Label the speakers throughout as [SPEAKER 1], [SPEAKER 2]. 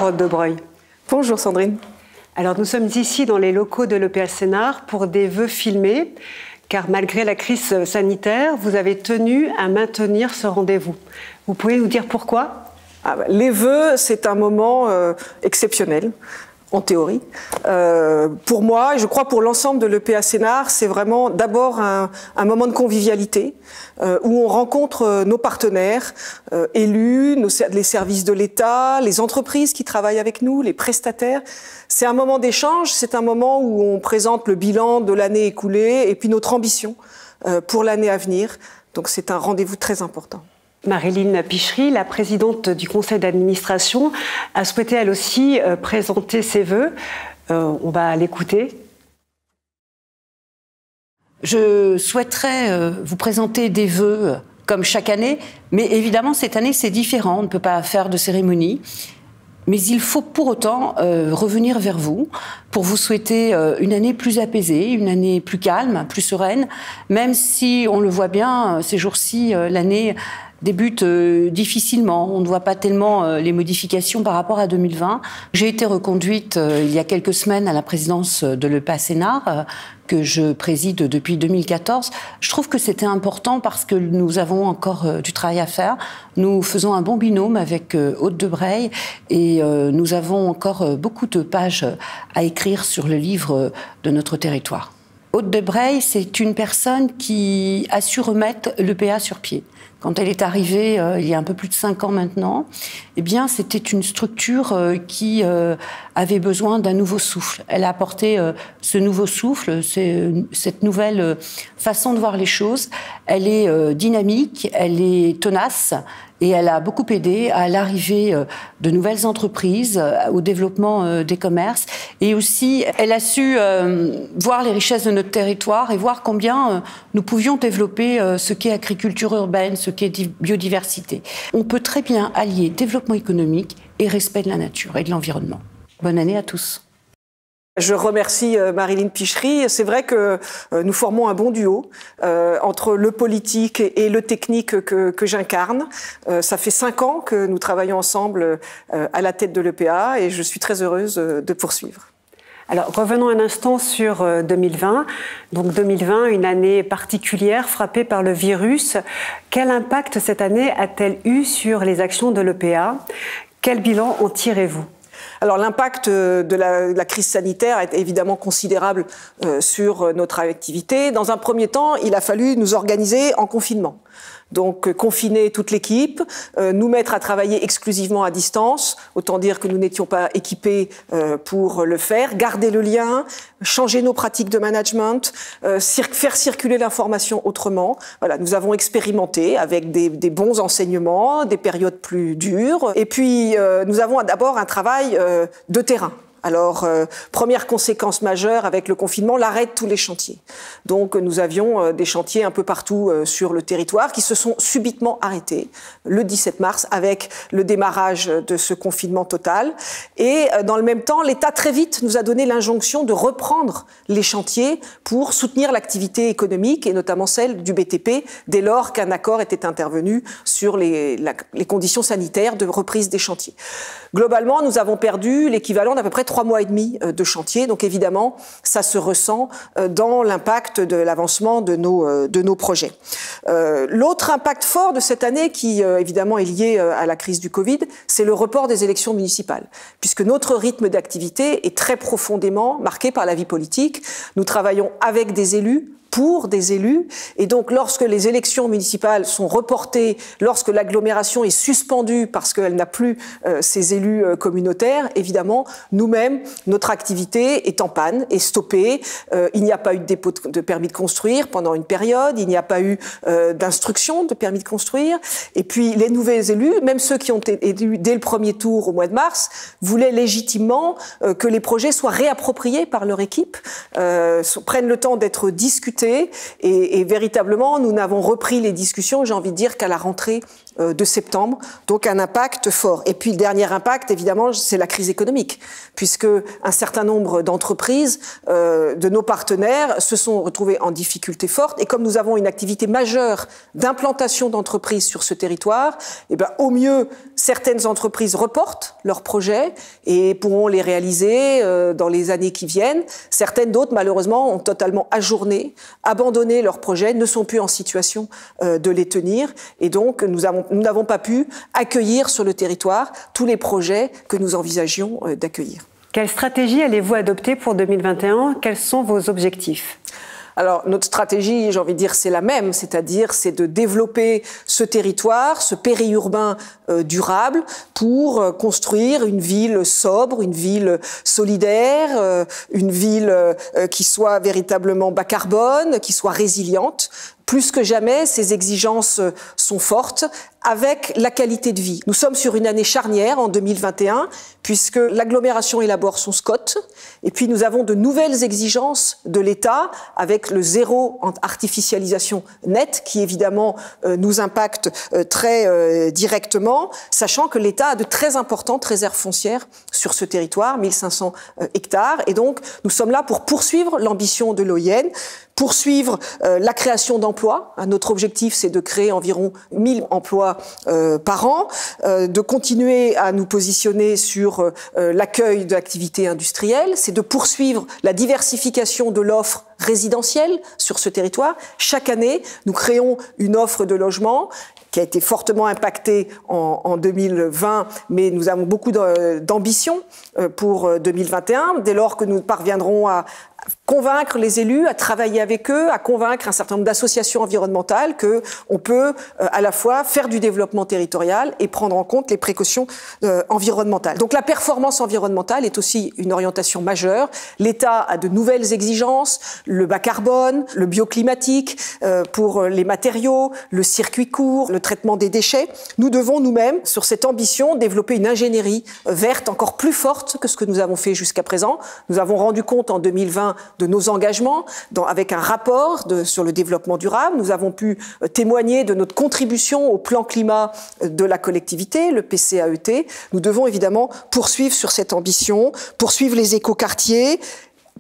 [SPEAKER 1] Aude de Breuil.
[SPEAKER 2] Bonjour Sandrine.
[SPEAKER 1] Alors nous sommes ici dans les locaux de l'EPA Sénart pour des vœux filmés, car malgré la crise sanitaire, vous avez tenu à maintenir ce rendez-vous. Vous pouvez nous dire pourquoi ?
[SPEAKER 2] Les vœux, c'est un moment exceptionnel. En théorie. Pour moi, et je crois pour l'ensemble de l'EPA Sénart, c'est vraiment d'abord un moment de convivialité où on rencontre nos partenaires élus, les services de l'État, les entreprises qui travaillent avec nous, les prestataires. C'est un moment d'échange, c'est un moment où on présente le bilan de l'année écoulée et puis notre ambition pour l'année à venir. Donc c'est un rendez-vous très important.
[SPEAKER 1] Marilyn Pichery, la présidente du conseil d'administration, a souhaité elle aussi présenter ses vœux. On va l'écouter.
[SPEAKER 3] Je souhaiterais vous présenter des vœux comme chaque année, mais évidemment cette année c'est différent, on ne peut pas faire de cérémonie. Mais il faut pour autant revenir vers vous pour vous souhaiter une année plus apaisée, une année plus calme, plus sereine, même si on le voit bien, ces jours-ci, l'année débute difficilement. On ne voit pas tellement les modifications par rapport à 2020. J'ai été reconduite il y a quelques semaines à la présidence de l'EPA Sénart, que je préside depuis 2014. Je trouve que c'était important parce que nous avons encore du travail à faire. Nous faisons un bon binôme avec Aude de Breuil et nous avons encore beaucoup de pages à écrire sur le livre de notre territoire. Aude de Breuil, c'est une personne qui a su remettre l'EPA sur pied. Quand elle est arrivée il y a un peu plus de 5 ans maintenant, eh bien, c'était une structure qui avait besoin d'un nouveau souffle. Elle a apporté ce nouveau souffle, cette nouvelle façon de voir les choses. Elle est dynamique, elle est tenace et elle a beaucoup aidé à l'arrivée de nouvelles entreprises, au développement des commerces. Et aussi, elle a su voir les richesses de notre territoire et voir combien nous pouvions développer ce qu'est agriculture urbaine, ce qu'est biodiversité. On peut très bien allier développement économique et respect de la nature et de l'environnement. Bonne année à tous.
[SPEAKER 2] Je remercie Marilyn Pichery. C'est vrai que nous formons un bon duo entre le politique et le technique que j'incarne. Ça fait 5 ans que nous travaillons ensemble à la tête de l'EPA et je suis très heureuse de poursuivre.
[SPEAKER 1] Alors, revenons un instant sur 2020. Donc 2020, une année particulière frappée par le virus. Quel impact cette année a-t-elle eu sur les actions de l'EPA ? Quel bilan en tirez-vous ?
[SPEAKER 2] Alors l'impact de la crise sanitaire est évidemment considérable sur notre activité. Dans un premier temps, il a fallu nous organiser en confinement. Donc confiner toute l'équipe, nous mettre à travailler exclusivement à distance, autant dire que nous n'étions pas équipés pour le faire, garder le lien, changer nos pratiques de management, faire circuler l'information autrement. Voilà, nous avons expérimenté avec des bons enseignements, des périodes plus dures, et puis nous avons d'abord un travail de terrain. Alors, première conséquence majeure avec le confinement, l'arrêt de tous les chantiers. Donc, nous avions des chantiers un peu partout sur le territoire qui se sont subitement arrêtés le 17 mars avec le démarrage de ce confinement total. Et dans le même temps, l'État très vite nous a donné l'injonction de reprendre les chantiers pour soutenir l'activité économique et notamment celle du BTP dès lors qu'un accord était intervenu sur les conditions sanitaires de reprise des chantiers. Globalement, nous avons perdu l'équivalent d'à peu près 3 mois et demi de chantier. Donc évidemment, ça se ressent dans l'impact de l'avancement de nos projets. L'autre impact fort de cette année, qui évidemment est lié à la crise du Covid, c'est le report des élections municipales. Puisque notre rythme d'activité est très profondément marqué par la vie politique. Nous travaillons avec des élus, pour des élus. Et donc, lorsque les élections municipales sont reportées, lorsque l'agglomération est suspendue parce qu'elle n'a plus ses élus communautaires, évidemment, nous-mêmes, notre activité est en panne, est stoppée. Il n'y a pas eu de dépôt de permis de construire pendant une période. Il n'y a pas eu d'instruction de permis de construire. Et puis, les nouveaux élus, même ceux qui ont été élus dès le premier tour au mois de mars, voulaient légitimement que les projets soient réappropriés par leur équipe, prennent le temps d'être discutés. Et véritablement, nous n'avons repris les discussions, j'ai envie de dire, qu'à la rentrée de septembre, donc un impact fort. Et puis le dernier impact, évidemment, c'est la crise économique, puisque un certain nombre d'entreprises, de nos partenaires, se sont retrouvées en difficulté forte. Et comme nous avons une activité majeure d'implantation d'entreprises sur ce territoire, eh ben, au mieux, certaines entreprises reportent leurs projets et pourront les réaliser dans les années qui viennent. Certaines d'autres, malheureusement, ont totalement ajourné, abandonné leurs projets, ne sont plus en situation de les tenir. Et donc, nous n'avons pas pu accueillir sur le territoire tous les projets que nous envisagions d'accueillir.
[SPEAKER 1] Quelle stratégie allez-vous adopter pour 2021 ? Quels sont vos objectifs ?
[SPEAKER 2] Alors, notre stratégie, j'ai envie de dire, c'est la même, c'est-à-dire c'est de développer ce territoire, ce périurbain durable pour construire une ville sobre, une ville solidaire, une ville qui soit véritablement bas carbone, qui soit résiliente. Plus que jamais, ces exigences sont fortes avec la qualité de vie. Nous sommes sur une année charnière en 2021 puisque l'agglomération élabore son SCOT et puis nous avons de nouvelles exigences de l'État avec le zéro artificialisation nette qui évidemment nous impacte très directement, sachant que l'État a de très importantes réserves foncières sur ce territoire, 1500 hectares, et donc nous sommes là pour poursuivre l'ambition de l'OIN, poursuivre la création d'emplois. Notre objectif, c'est de créer environ 1000 emplois par an, de continuer à nous positionner sur l'accueil de l'activité industrielle, c'est de poursuivre la diversification de l'offre résidentielle sur ce territoire. Chaque année, nous créons une offre de logement qui a été fortement impactée en 2020, mais nous avons beaucoup d'ambition pour 2021, dès lors que nous parviendrons à convaincre les élus, à travailler avec eux, à convaincre un certain nombre d'associations environnementales qu'on peut à la fois faire du développement territorial et prendre en compte les précautions environnementales. Donc la performance environnementale est aussi une orientation majeure. L'État a de nouvelles exigences, le bas carbone, le bioclimatique pour les matériaux, le circuit court, le traitement des déchets. Nous devons nous-mêmes, sur cette ambition, développer une ingénierie verte encore plus forte que ce que nous avons fait jusqu'à présent. Nous avons rendu compte en 2020 de nos engagements avec un rapport sur le développement durable. Nous avons pu témoigner de notre contribution au plan climat de la collectivité, le PCAET. Nous devons évidemment poursuivre sur cette ambition, poursuivre les écoquartiers,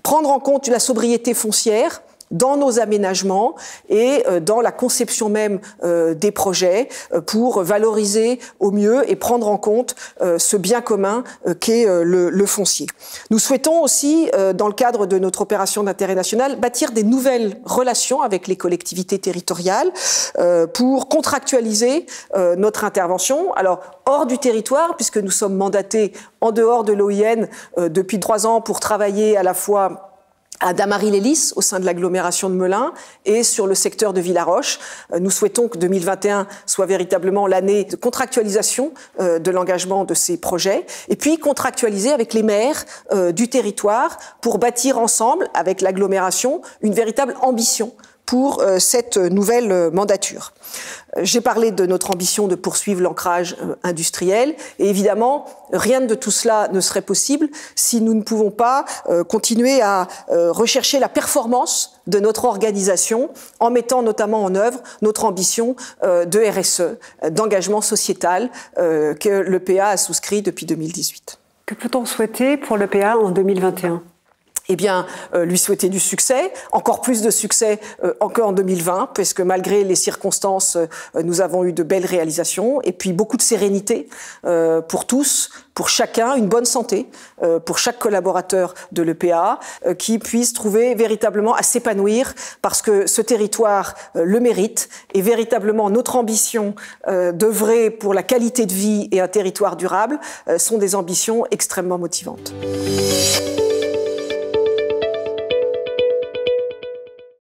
[SPEAKER 2] prendre en compte la sobriété foncière dans nos aménagements et dans la conception même des projets pour valoriser au mieux et prendre en compte ce bien commun qu'est le foncier. Nous souhaitons aussi, dans le cadre de notre opération d'intérêt national, bâtir des nouvelles relations avec les collectivités territoriales pour contractualiser notre intervention. Alors, hors du territoire, puisque nous sommes mandatés en dehors de l'OIN depuis 3 ans pour travailler à la fois à Damary-les-Lys, au sein de l'agglomération de Melun, et sur le secteur de Villaroche. Nous souhaitons que 2021 soit véritablement l'année de contractualisation de l'engagement de ces projets, et puis contractualiser avec les maires du territoire pour bâtir ensemble, avec l'agglomération, une véritable ambition pour cette nouvelle mandature. J'ai parlé de notre ambition de poursuivre l'ancrage industriel et évidemment, rien de tout cela ne serait possible si nous ne pouvons pas continuer à rechercher la performance de notre organisation en mettant notamment en œuvre notre ambition de RSE, d'engagement sociétal que l'EPA a souscrit depuis 2018.
[SPEAKER 1] Que peut-on souhaiter pour l'EPA en 2021 ?
[SPEAKER 2] Eh bien, lui souhaiter du succès, encore plus de succès encore en 2020, parce que malgré les circonstances, nous avons eu de belles réalisations, et puis beaucoup de sérénité pour tous, pour chacun, une bonne santé pour chaque collaborateur de l'EPA, qui puisse trouver véritablement à s'épanouir, parce que ce territoire le mérite, et véritablement notre ambition d'œuvrer pour la qualité de vie et un territoire durable sont des ambitions extrêmement motivantes.